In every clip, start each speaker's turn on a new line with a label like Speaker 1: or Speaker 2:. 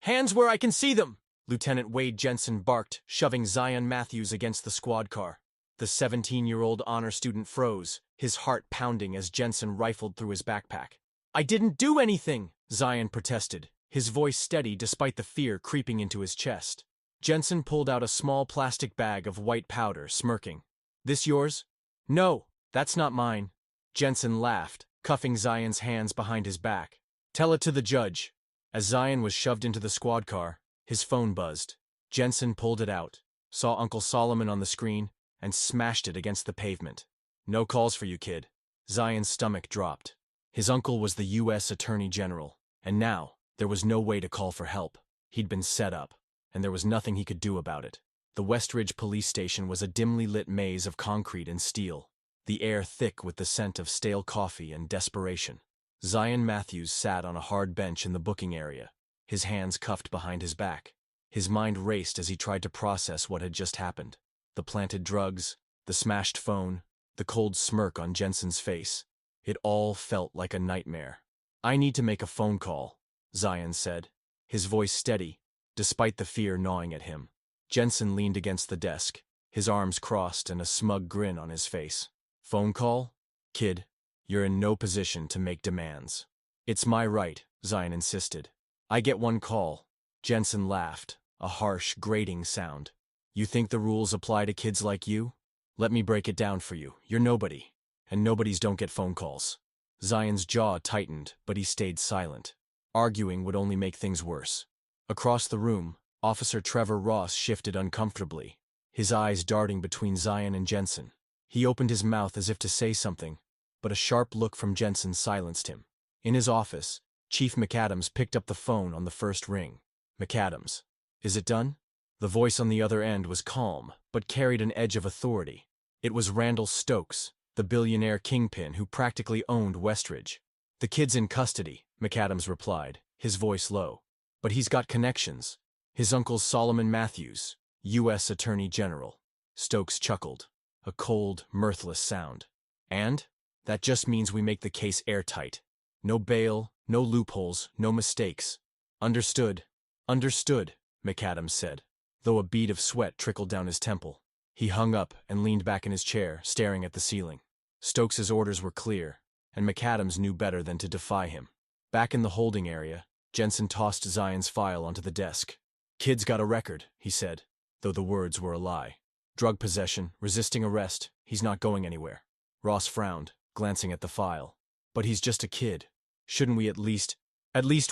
Speaker 1: Hands where I can see them! Lieutenant Wade Jensen barked, shoving Zion Matthews against the squad car. The 17-year-old honor student froze, his heart pounding as Jensen rifled through his backpack. I didn't do anything, Zion protested, his voice steady despite the fear creeping into his chest. Jensen pulled out a small plastic bag of white powder, smirking. This yours? No, that's not mine. Jensen laughed, cuffing Zion's hands behind his back. Tell it to the judge. As Zion was shoved into the squad car, his phone buzzed. Jensen pulled it out, saw Uncle Solomon on the screen, and smashed it against the pavement. No calls for you, kid. Zion's stomach dropped. His uncle was the U.S. Attorney General, and now there was no way to call for help. He'd been set up, and there was nothing he could do about it. The Westridge police station was a dimly lit maze of concrete and steel, the air thick with the scent of stale coffee and desperation. Zion Matthews sat on a hard bench in the booking area, his hands cuffed behind his back. His mind raced as he tried to process what had just happened. The planted drugs, the smashed phone, the cold smirk on Jensen's face. It all felt like a nightmare. I need to make a phone call, Zion said, his voice steady, despite the fear gnawing at him. Jensen leaned against the desk, his arms crossed and a smug grin on his face. Phone call? Kid, you're in no position to make demands. It's my right, Zion insisted. I get one call. Jensen laughed, a harsh, grating sound. You think the rules apply to kids like you? Let me break it down for you. You're nobody, and nobodies don't get phone calls. Zion's jaw tightened, but he stayed silent. Arguing would only make things worse. Across the room, Officer Trevor Ross shifted uncomfortably, his eyes darting between Zion and Jensen. He opened his mouth as if to say something, but a sharp look from Jensen silenced him. In his office, Chief McAdams picked up the phone on the first ring. McAdams. Is it done? The voice on the other end was calm, but carried an edge of authority. It was Randall Stokes, the billionaire kingpin who practically owned Westridge. The kid's in custody, McAdams replied, his voice low. But he's got connections. His uncle's Solomon Matthews, U.S. Attorney General. Stokes chuckled, a cold, mirthless sound. And? That just means we make the case airtight. No bail, no loopholes, no mistakes. Understood. Understood, McAdams said, though a bead of sweat trickled down his temple. He hung up and leaned back in his chair, staring at the ceiling. Stokes's orders were clear, and McAdams knew better than to defy him. Back in the holding area, Jensen tossed Zion's file onto the desk. Kid's got a record, he said, though the words were a lie. Drug possession, resisting arrest, he's not going anywhere. Ross frowned, glancing at the file. But he's just a kid. Shouldn't we at least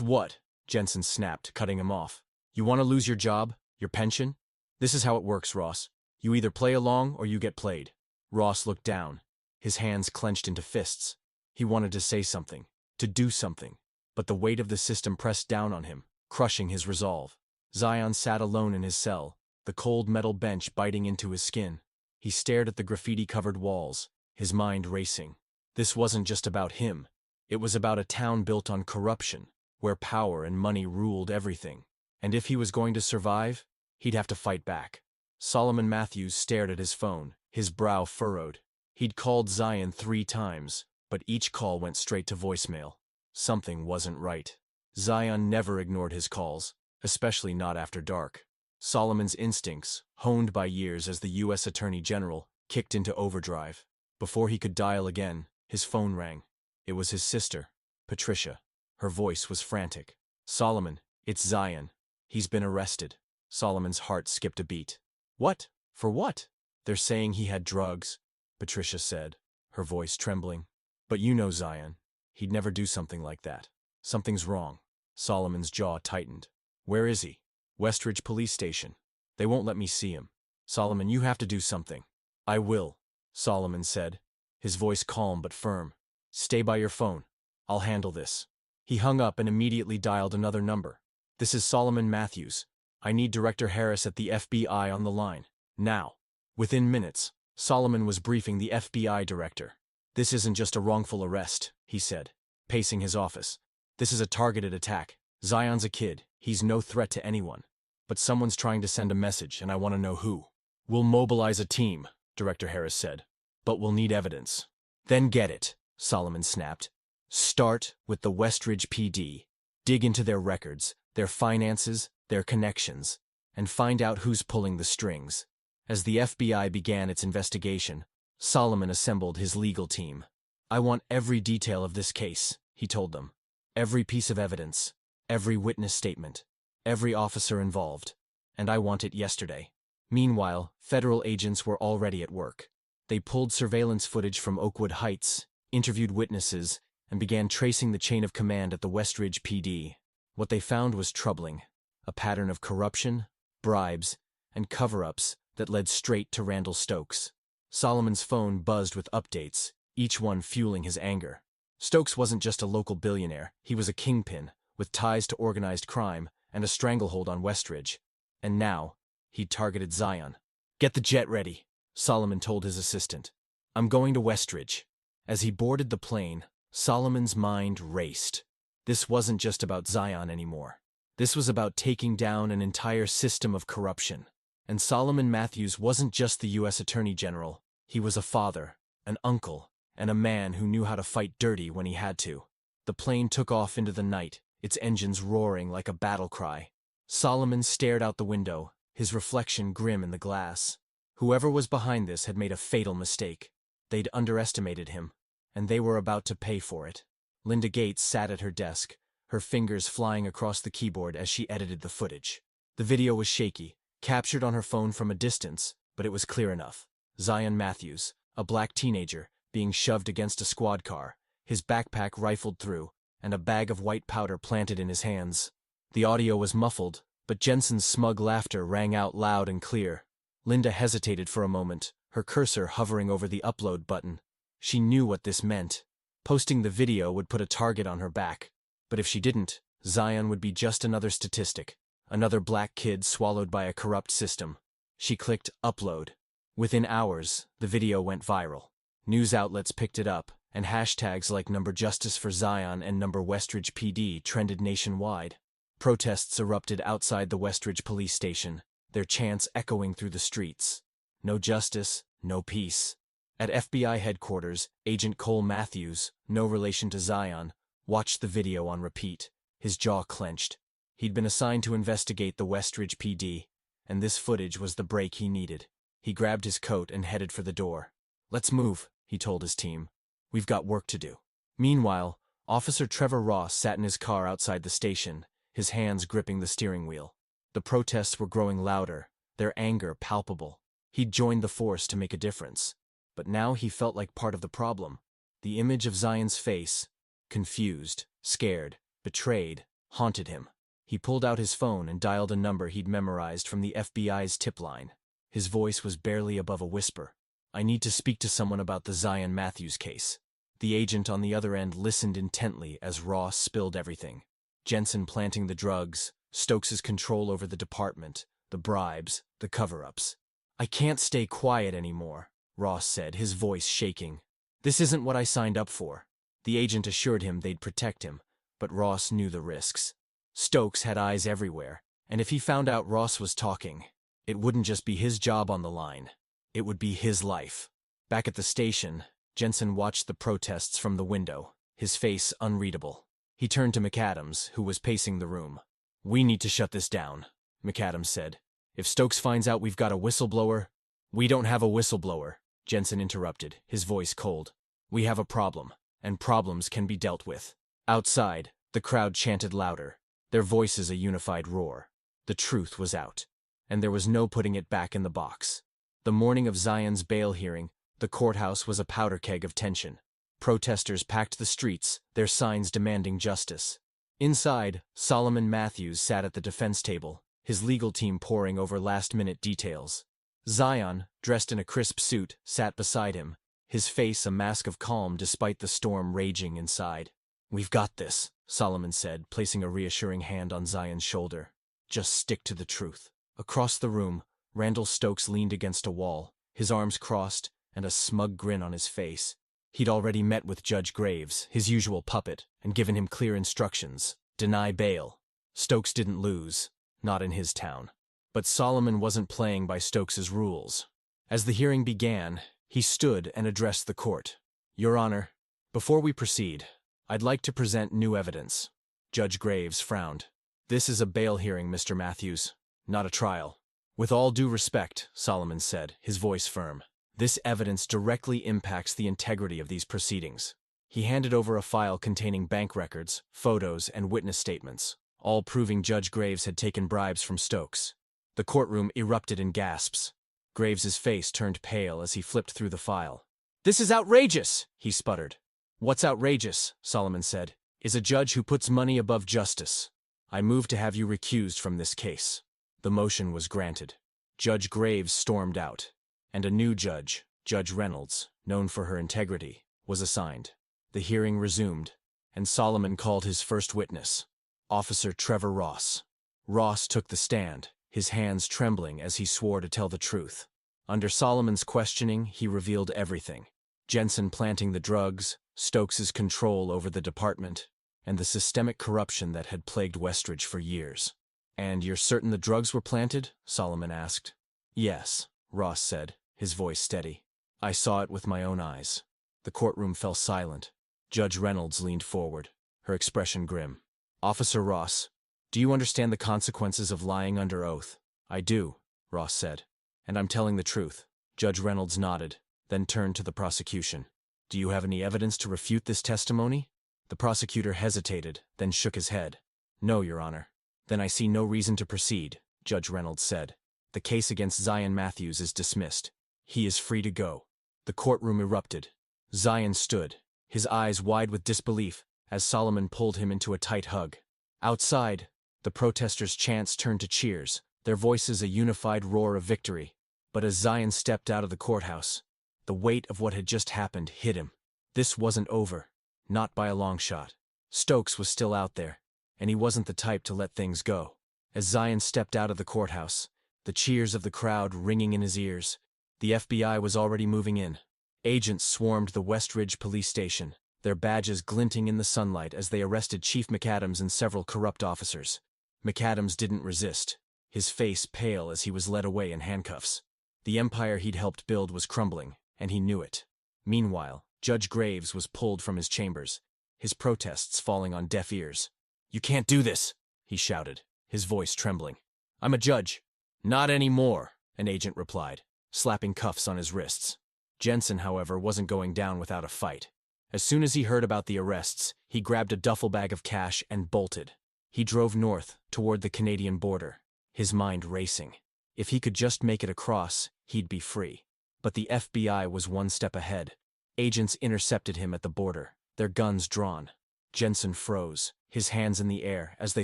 Speaker 1: what? Jensen snapped, cutting him off. You want to lose your job? Your pension? This is how it works, Ross. You either play along or you get played. Ross looked down, his hands clenched into fists. He wanted to say something, to do something, but the weight of the system pressed down on him, crushing his resolve. Zion sat alone in his cell, the cold metal bench biting into his skin. He stared at the graffiti-covered walls, his mind racing. This wasn't just about him. It was about a town built on corruption, where power and money ruled everything. And if he was going to survive, he'd have to fight back. Solomon Matthews stared at his phone, his brow furrowed. He'd called Zion 3 times, but each call went straight to voicemail. Something wasn't right. Zion never ignored his calls, especially not after dark. Solomon's instincts, honed by years as the U.S. Attorney General, kicked into overdrive. Before he could dial again, his phone rang. It was his sister, Patricia. Her voice was frantic. Solomon, it's Zion. He's been arrested. Solomon's heart skipped a beat. What? For what? They're saying he had drugs, Patricia said, her voice trembling. But you know Zion. He'd never do something like that. Something's wrong. Solomon's jaw tightened. Where is he? Westridge Police Station. They won't let me see him. Solomon, you have to do something. I will, Solomon said, his voice calm but firm. Stay by your phone. I'll handle this. He hung up and immediately dialed another number. This is Solomon Matthews. I need Director Harris at the FBI on the line. Now. Within minutes, Solomon was briefing the FBI director. This isn't just a wrongful arrest, he said, pacing his office. This is a targeted attack. Zion's a kid. He's no threat to anyone. But someone's trying to send a message, and I want to know who. We'll mobilize a team, Director Harris said. But we'll need evidence. Then get it, Solomon snapped. Start with the Westridge PD. Dig into their records. their finances, their connections, and find out who's pulling the strings. As the FBI began its investigation, Solomon assembled his legal team. "I want every detail of this case," he told them. "Every piece of evidence, every witness statement, every officer involved. And I want it yesterday." Meanwhile, federal agents were already at work. They pulled surveillance footage from Oakwood Heights, interviewed witnesses, and began tracing the chain of command at the Westridge PD. What they found was troubling: a pattern of corruption, bribes, and cover-ups that led straight to Randall Stokes. Solomon's phone buzzed with updates, each one fueling his anger. Stokes wasn't just a local billionaire, he was a kingpin, with ties to organized crime and a stranglehold on Westridge. And now, he'd targeted Zion. "Get the jet ready," Solomon told his assistant. "I'm going to Westridge." As he boarded the plane, Solomon's mind raced. This wasn't just about Zion anymore. This was about taking down an entire system of corruption. And Solomon Matthews wasn't just the U.S. Attorney General. He was a father, an uncle, and a man who knew how to fight dirty when he had to. The plane took off into the night, its engines roaring like a battle cry. Solomon stared out the window, his reflection grim in the glass. Whoever was behind this had made a fatal mistake. They'd underestimated him, and they were about to pay for it. Linda Gates sat at her desk, her fingers flying across the keyboard as she edited the footage. The video was shaky, captured on her phone from a distance, but it was clear enough. Zion Matthews, a black teenager, being shoved against a squad car, his backpack rifled through, and a bag of white powder planted in his hands. The audio was muffled, but Jensen's smug laughter rang out loud and clear. Linda hesitated for a moment, her cursor hovering over the upload button. She knew what this meant. Posting the video would put a target on her back. But if she didn't, Zion would be just another statistic, another black kid swallowed by a corrupt system. She clicked upload. Within hours, the video went viral. News outlets picked it up, and hashtags like #Justice for Zion and #Westridge PD trended nationwide. Protests erupted outside the Westridge police station, their chants echoing through the streets. No justice, no peace. At FBI headquarters, Agent Cole Matthews, no relation to Zion, watched the video on repeat, his jaw clenched. He'd been assigned to investigate the Westridge PD, and this footage was the break he needed. He grabbed his coat and headed for the door. "Let's move," he told his team. "We've got work to do." Meanwhile, Officer Trevor Ross sat in his car outside the station, his hands gripping the steering wheel. The protests were growing louder, their anger palpable. He'd joined the force to make a difference. But now he felt like part of the problem. The image of Zion's face, confused, scared, betrayed, haunted him. He pulled out his phone and dialed a number he'd memorized from the FBI's tip line. His voice was barely above a whisper. "I need to speak to someone about the Zion Matthews case." The agent on the other end listened intently as Ross spilled everything. Jensen planting the drugs, Stokes's control over the department, the bribes, the cover-ups. "I can't stay quiet anymore," Ross said, his voice shaking. "This isn't what I signed up for." The agent assured him they'd protect him, but Ross knew the risks. Stokes had eyes everywhere, and if he found out Ross was talking, it wouldn't just be his job on the line. It would be his life. Back at the station, Jensen watched the protests from the window, his face unreadable. He turned to McAdams, who was pacing the room. "We need to shut this down," McAdams said. "If Stokes finds out we've got a whistleblower—" "We don't have a whistleblower," Jensen interrupted, his voice cold. "We have a problem, and problems can be dealt with." Outside, the crowd chanted louder, their voices a unified roar. The truth was out, and there was no putting it back in the box. The morning of Zion's bail hearing, the courthouse was a powder keg of tension. Protesters packed the streets, their signs demanding justice. Inside, Solomon Matthews sat at the defense table, his legal team poring over last-minute details. Zion, dressed in a crisp suit, sat beside him, his face a mask of calm despite the storm raging inside. "We've got this," Solomon said, placing a reassuring hand on Zion's shoulder. "Just stick to the truth." Across the room, Randall Stokes leaned against a wall, his arms crossed and a smug grin on his face. He'd already met with Judge Graves, his usual puppet, and given him clear instructions: deny bail. Stokes didn't lose, not in his town. But Solomon wasn't playing by Stokes's rules. As the hearing began, he stood and addressed the court. "Your Honor, before we proceed, I'd like to present new evidence." Judge Graves frowned. This is a bail hearing, Mr. Matthews, not a trial. With all due respect, Solomon said, his voice firm. This evidence directly impacts the integrity of these proceedings. He handed over a file containing bank records, photos, and witness statements, all proving Judge Graves had taken bribes from Stokes. The courtroom erupted in gasps. Graves's face turned pale as he flipped through the file. "This is outrageous," he sputtered. "What's outrageous," Solomon said, "is a judge who puts money above justice. I move to have you recused from this case." The motion was granted. Judge Graves stormed out, and a new judge, Judge Reynolds, known for her integrity, was assigned. The hearing resumed, and Solomon called his first witness, Officer Trevor Ross. Ross took the stand, his hands trembling as he swore to tell the truth. Under Solomon's questioning, he revealed everything. Jensen planting the drugs, Stokes's control over the department, and the systemic corruption that had plagued Westridge for years. "And you're certain the drugs were planted?" Solomon asked. "Yes," Ross said, his voice steady. "I saw it with my own eyes." The courtroom fell silent. Judge Reynolds leaned forward, her expression grim. "Officer Ross, do you understand the consequences of lying under oath?" "I do," Ross said, "and I'm telling the truth." Judge Reynolds nodded, then turned to the prosecution. "Do you have any evidence to refute this testimony?" The prosecutor hesitated, then shook his head. "No, Your Honor." "Then I see no reason to proceed," Judge Reynolds said. "The case against Zion Matthews is dismissed. He is free to go." The courtroom erupted. Zion stood, his eyes wide with disbelief, as Solomon pulled him into a tight hug. Outside, the protesters' chants turned to cheers, their voices a unified roar of victory. But as Zion stepped out of the courthouse, the weight of what had just happened hit him. This wasn't over, not by a long shot. Stokes was still out there, and he wasn't the type to let things go. As Zion stepped out of the courthouse, the cheers of the crowd ringing in his ears, the FBI was already moving in. Agents swarmed the Westridge police station, their badges glinting in the sunlight as they arrested Chief McAdams and several corrupt officers. McAdams didn't resist, his face pale as he was led away in handcuffs. The empire he'd helped build was crumbling, and he knew it. Meanwhile, Judge Graves was pulled from his chambers, his protests falling on deaf ears. "You can't do this," he shouted, his voice trembling. "I'm a judge." "Not anymore," an agent replied, slapping cuffs on his wrists. Jensen, however, wasn't going down without a fight. As soon as he heard about the arrests, he grabbed a duffel bag of cash and bolted. He drove north, toward the Canadian border, his mind racing. If he could just make it across, he'd be free. But the FBI was one step ahead. Agents intercepted him at the border, their guns drawn. Jensen froze, his hands in the air as they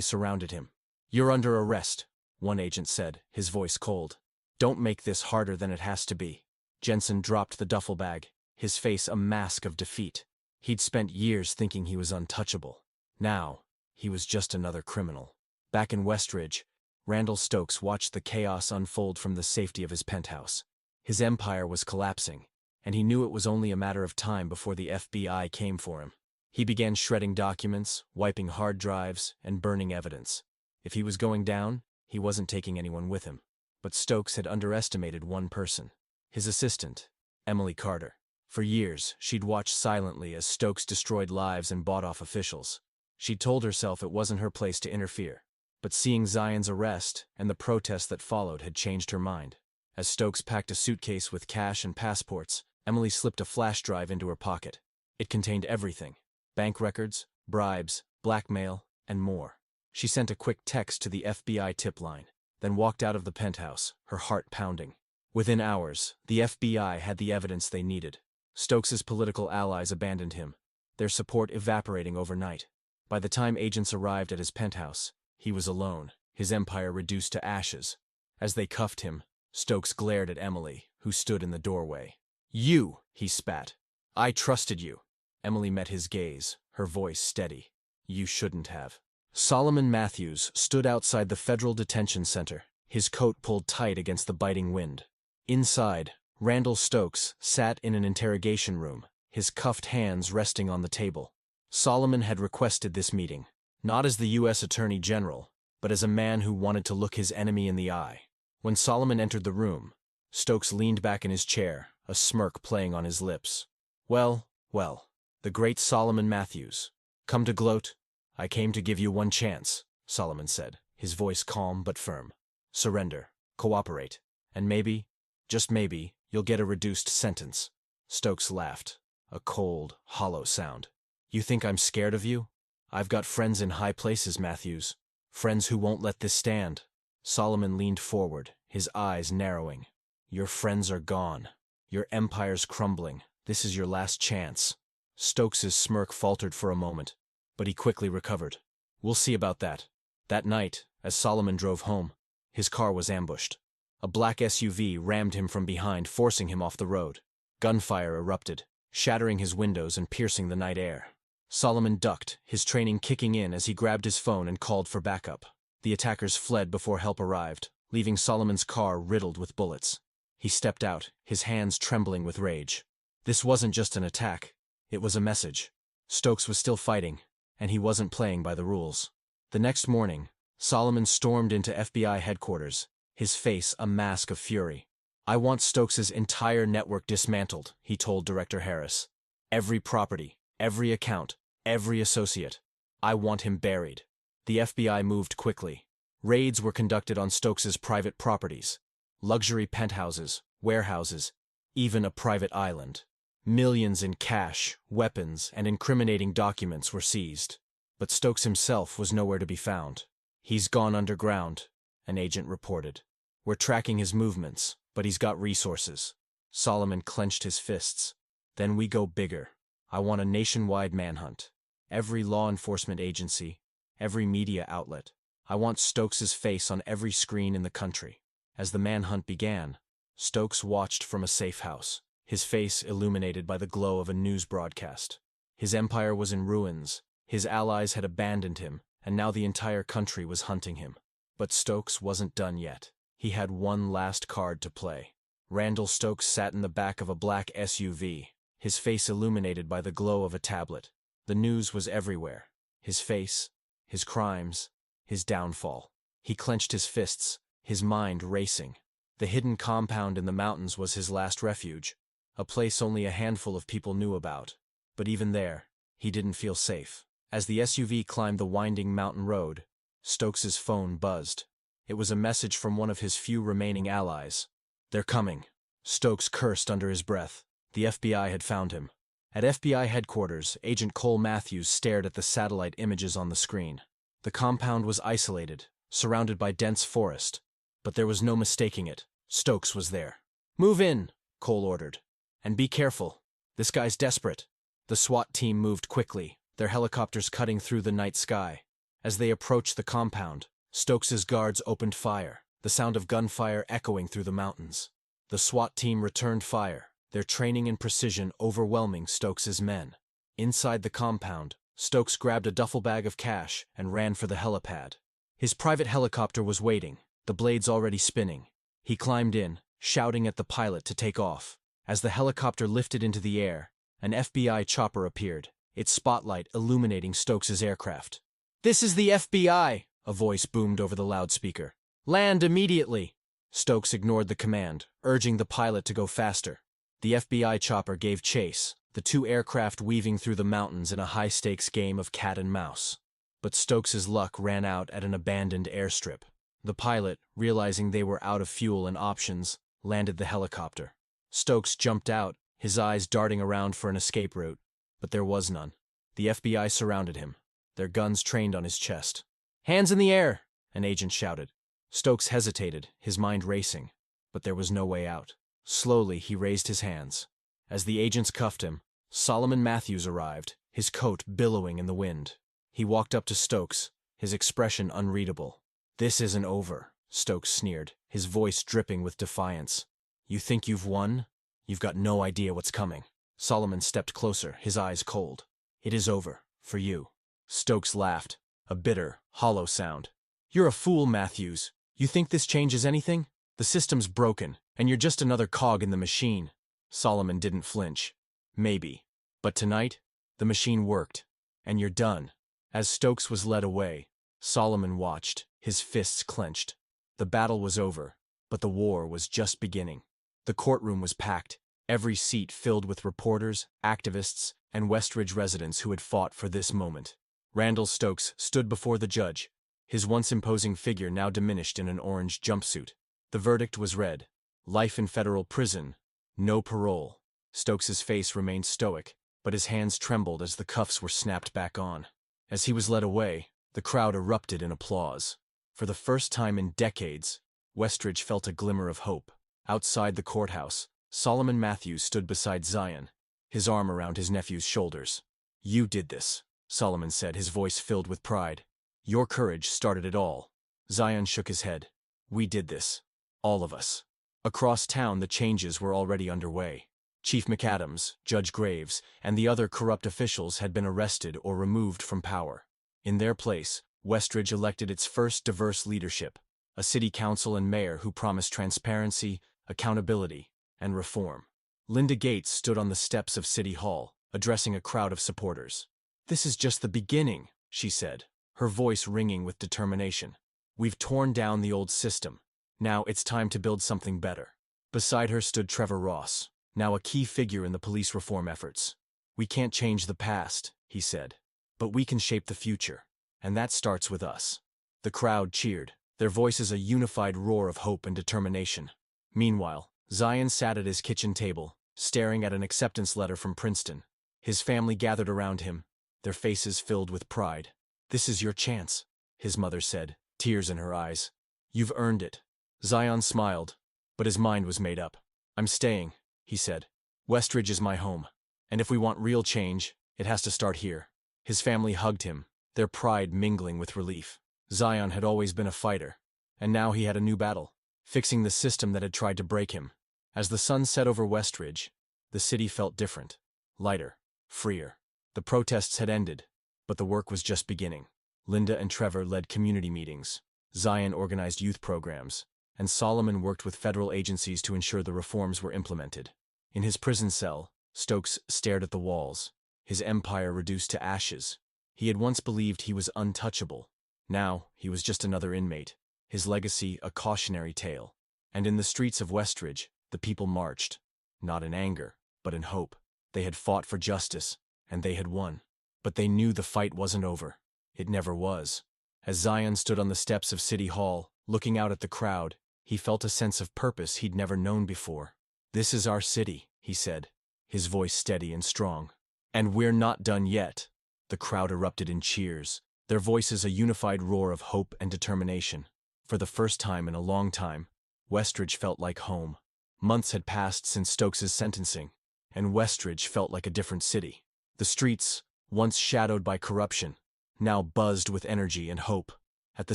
Speaker 1: surrounded him. "You're under arrest," one agent said, his voice cold. "Don't make this harder than it has to be." Jensen dropped the duffel bag, his face a mask of defeat. He'd spent years thinking he was untouchable. Now, he was just another criminal. Back in Westridge, Randall Stokes watched the chaos unfold from the safety of his penthouse. His empire was collapsing, and he knew it was only a matter of time before the FBI came for him. He began shredding documents, wiping hard drives, and burning evidence. If he was going down, he wasn't taking anyone with him. But Stokes had underestimated one person. His assistant, Emily Carter. For years, she'd watched silently as Stokes destroyed lives and bought off officials. She'd told herself it wasn't her place to interfere. But seeing Zion's arrest and the protests that followed had changed her mind. As Stokes packed a suitcase with cash and passports, Emily slipped a flash drive into her pocket. It contained everything: bank records, bribes, blackmail, and more. She sent a quick text to the FBI tip line, then walked out of the penthouse, her heart pounding. Within hours, the FBI had the evidence they needed. Stokes's political allies abandoned him, their support evaporating overnight. By the time agents arrived at his penthouse, he was alone, his empire reduced to ashes. As they cuffed him, Stokes glared at Emily, who stood in the doorway. "You," he spat. "I trusted you." Emily met his gaze, her voice steady. "You shouldn't have." Solomon Matthews stood outside the Federal Detention Center, his coat pulled tight against the biting wind. Inside, Randall Stokes sat in an interrogation room, his cuffed hands resting on the table. Solomon had requested this meeting, not as the U.S. Attorney General, but as a man who wanted to look his enemy in the eye. When Solomon entered the room, Stokes leaned back in his chair, a smirk playing on his lips. "Well, well, the great Solomon Matthews. Come to gloat? I came to give you one chance." Solomon said, his voice calm but firm. "Surrender. Cooperate. And maybe, just maybe, you'll get a reduced sentence." Stokes laughed, a cold, hollow sound. "You think I'm scared of you? I've got friends in high places, Matthews. Friends who won't let this stand." Solomon leaned forward, his eyes narrowing. "Your friends are gone. Your empire's crumbling. This is your last chance." Stokes's smirk faltered for a moment, but he quickly recovered. "We'll see about that." That night, as Solomon drove home, his car was ambushed. A black SUV rammed him from behind, forcing him off the road. Gunfire erupted, shattering his windows and piercing the night air. Solomon ducked, his training kicking in as he grabbed his phone and called for backup. The attackers fled before help arrived, leaving Solomon's car riddled with bullets. He stepped out, his hands trembling with rage. This wasn't just an attack, it was a message. Stokes was still fighting, and he wasn't playing by the rules. The next morning, Solomon stormed into FBI headquarters, his face a mask of fury. "I want Stokes's entire network dismantled," he told Director Harris. "Every property, every account, every associate. I want him buried." The FBI moved quickly. Raids were conducted on Stokes's private properties, luxury penthouses, warehouses, even a private island. Millions in cash, weapons, and incriminating documents were seized. But Stokes himself was nowhere to be found. "He's gone underground," an agent reported. "We're tracking his movements, but he's got resources." Solomon clenched his fists. "Then we go bigger. I want a nationwide manhunt. Every law enforcement agency, every media outlet. I want Stokes's face on every screen in the country." As the manhunt began, Stokes watched from a safe house, his face illuminated by the glow of a news broadcast. His empire was in ruins. His allies had abandoned him, and now the entire country was hunting him. But Stokes wasn't done yet. He had one last card to play. Randall Stokes sat in the back of a black SUV, his face illuminated by the glow of a tablet. The news was everywhere. His face, his crimes, his downfall. He clenched his fists, his mind racing. The hidden compound in the mountains was his last refuge, a place only a handful of people knew about. But even there, he didn't feel safe. As the SUV climbed the winding mountain road, Stokes's phone buzzed. It was a message from one of his few remaining allies. "They're coming." Stokes cursed under his breath. The FBI had found him. At FBI headquarters, Agent Cole Matthews stared at the satellite images on the screen. The compound was isolated, surrounded by dense forest, but there was no mistaking it. Stokes was there. "Move in," Cole ordered. "And be careful. This guy's desperate." The SWAT team moved quickly, their helicopters cutting through the night sky. As they approached the compound, Stokes's guards opened fire, the sound of gunfire echoing through the mountains. The SWAT team returned fire, their training and precision overwhelming Stokes's men. Inside the compound, Stokes grabbed a duffel bag of cash and ran for the helipad. His private helicopter was waiting, the blades already spinning. He climbed in, shouting at the pilot to take off. As the helicopter lifted into the air, an FBI chopper appeared, its spotlight illuminating Stokes's aircraft. "This is the FBI," a voice boomed over the loudspeaker. "Land immediately." Stokes ignored the command, urging the pilot to go faster. The FBI chopper gave chase, the two aircraft weaving through the mountains in a high-stakes game of cat and mouse. But Stokes's luck ran out at an abandoned airstrip. The pilot, realizing they were out of fuel and options, landed the helicopter. Stokes jumped out, his eyes darting around for an escape route, but there was none. The FBI surrounded him, their guns trained on his chest. "Hands in the air!" an agent shouted. Stokes hesitated, his mind racing, but there was no way out. Slowly, he raised his hands. As the agents cuffed him, Solomon Matthews arrived, his coat billowing in the wind. He walked up to Stokes, his expression unreadable. "This isn't over," Stokes sneered, his voice dripping with defiance. "You think you've won? You've got no idea what's coming." Solomon stepped closer, his eyes cold. "It is over, for you." Stokes laughed, a bitter, hollow sound. "You're a fool, Matthews. You think this changes anything? The system's broken, and you're just another cog in the machine." Solomon didn't flinch. "Maybe. But tonight, the machine worked, and you're done." As Stokes was led away, Solomon watched, his fists clenched. The battle was over, but the war was just beginning. The courtroom was packed, every seat filled with reporters, activists, and Westridge residents who had fought for this moment. Randall Stokes stood before the judge, his once imposing figure now diminished in an orange jumpsuit. The verdict was read: life in federal prison, no parole. Stokes's face remained stoic, but his hands trembled as the cuffs were snapped back on. As he was led away, the crowd erupted in applause. For the first time in decades, Westridge felt a glimmer of hope. Outside the courthouse, Solomon Matthews stood beside Zion, his arm around his nephew's shoulders. "You did this," Solomon said, his voice filled with pride. "Your courage started it all." Zion shook his head. "We did this. All of us." Across town, the changes were already underway. Chief McAdams, Judge Graves, and the other corrupt officials had been arrested or removed from power. In their place, Westridge elected its first diverse leadership, a city council and mayor who promised transparency, accountability, and reform. Linda Gates stood on the steps of City Hall, addressing a crowd of supporters. "This is just the beginning," she said, her voice ringing with determination. "We've torn down the old system. Now it's time to build something better." Beside her stood Trevor Ross, now a key figure in the police reform efforts. "We can't change the past," he said, "but we can shape the future, and that starts with us." The crowd cheered, their voices a unified roar of hope and determination. Meanwhile, Zion sat at his kitchen table, staring at an acceptance letter from Princeton. His family gathered around him, their faces filled with pride. "This is your chance," his mother said, tears in her eyes. "You've earned it." Zion smiled, but his mind was made up. "I'm staying," he said. "Westridge is my home, and if we want real change, it has to start here." His family hugged him, their pride mingling with relief. Zion had always been a fighter, and now he had a new battle, fixing the system that had tried to break him. As the sun set over Westridge, the city felt different, lighter, freer. The protests had ended, but the work was just beginning. Linda and Trevor led community meetings, Zion organized youth programs, and Solomon worked with federal agencies to ensure the reforms were implemented. In his prison cell, Stokes stared at the walls, his empire reduced to ashes. He had once believed he was untouchable. Now, he was just another inmate, his legacy a cautionary tale. And in the streets of Westridge, the people marched, not in anger, but in hope. They had fought for justice, and they had won. But they knew the fight wasn't over. It never was. As Zion stood on the steps of City Hall, looking out at the crowd, he felt a sense of purpose he'd never known before. "This is our city," he said, his voice steady and strong. "And we're not done yet." The crowd erupted in cheers, their voices a unified roar of hope and determination. For the first time in a long time, Westridge felt like home. Months had passed since Stokes's sentencing, and Westridge felt like a different city. The streets, once shadowed by corruption, now buzzed with energy and hope. At the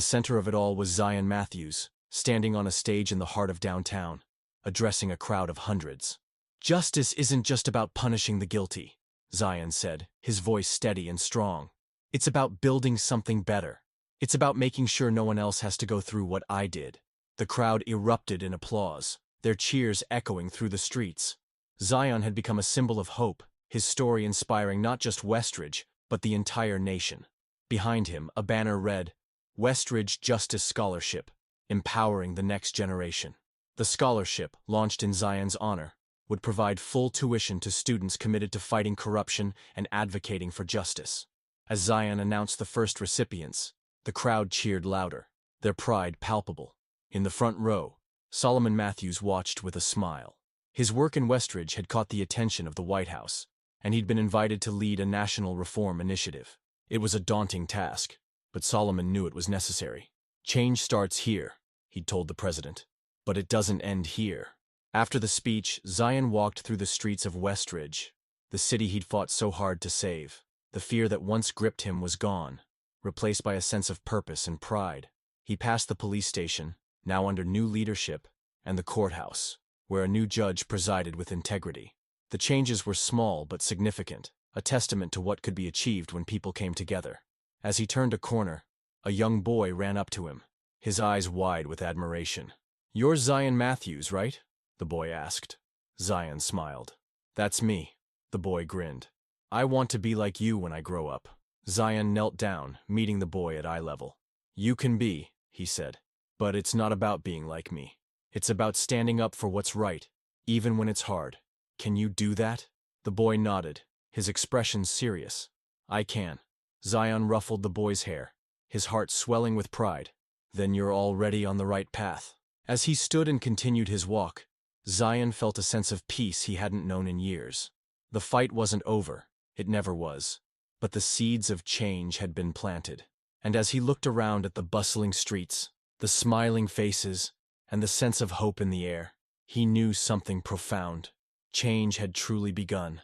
Speaker 1: center of it all was Zion Matthews, standing on a stage in the heart of downtown, addressing a crowd of hundreds. "Justice isn't just about punishing the guilty," Zion said, his voice steady and strong. "It's about building something better. It's about making sure no one else has to go through what I did." The crowd erupted in applause, their cheers echoing through the streets. Zion had become a symbol of hope, his story inspiring not just Westridge, but the entire nation. Behind him, a banner read, "Westridge Justice Scholarship, empowering the next generation." The scholarship, launched in Zion's honor, would provide full tuition to students committed to fighting corruption and advocating for justice. As Zion announced the first recipients, the crowd cheered louder, their pride palpable. In the front row, Solomon Matthews watched with a smile. His work in Westridge had caught the attention of the White House, and he'd been invited to lead a national reform initiative. It was a daunting task, but Solomon knew it was necessary. "Change starts here," he'd told the president. "But it doesn't end here." After the speech, Zion walked through the streets of Westridge, the city he'd fought so hard to save. The fear that once gripped him was gone, replaced by a sense of purpose and pride. He passed the police station, now under new leadership, and the courthouse, where a new judge presided with integrity. The changes were small but significant, a testament to what could be achieved when people came together. As he turned a corner, a young boy ran up to him, his eyes wide with admiration. "You're Zion Matthews, right?" the boy asked. Zion smiled. "That's me," the boy grinned. "I want to be like you when I grow up." Zion knelt down, meeting the boy at eye level. "You can be," he said, "but it's not about being like me. It's about standing up for what's right, even when it's hard. Can you do that?" The boy nodded, his expression serious. "I can." Zion ruffled the boy's hair. his heart swelling with pride. Then you're already on the right path. As he stood and continued his walk, Zion felt a sense of peace he hadn't known in years. The fight wasn't over, it never was, but the seeds of change had been planted. And as he looked around at the bustling streets, the smiling faces, and the sense of hope in the air, he knew something profound. Change had truly begun.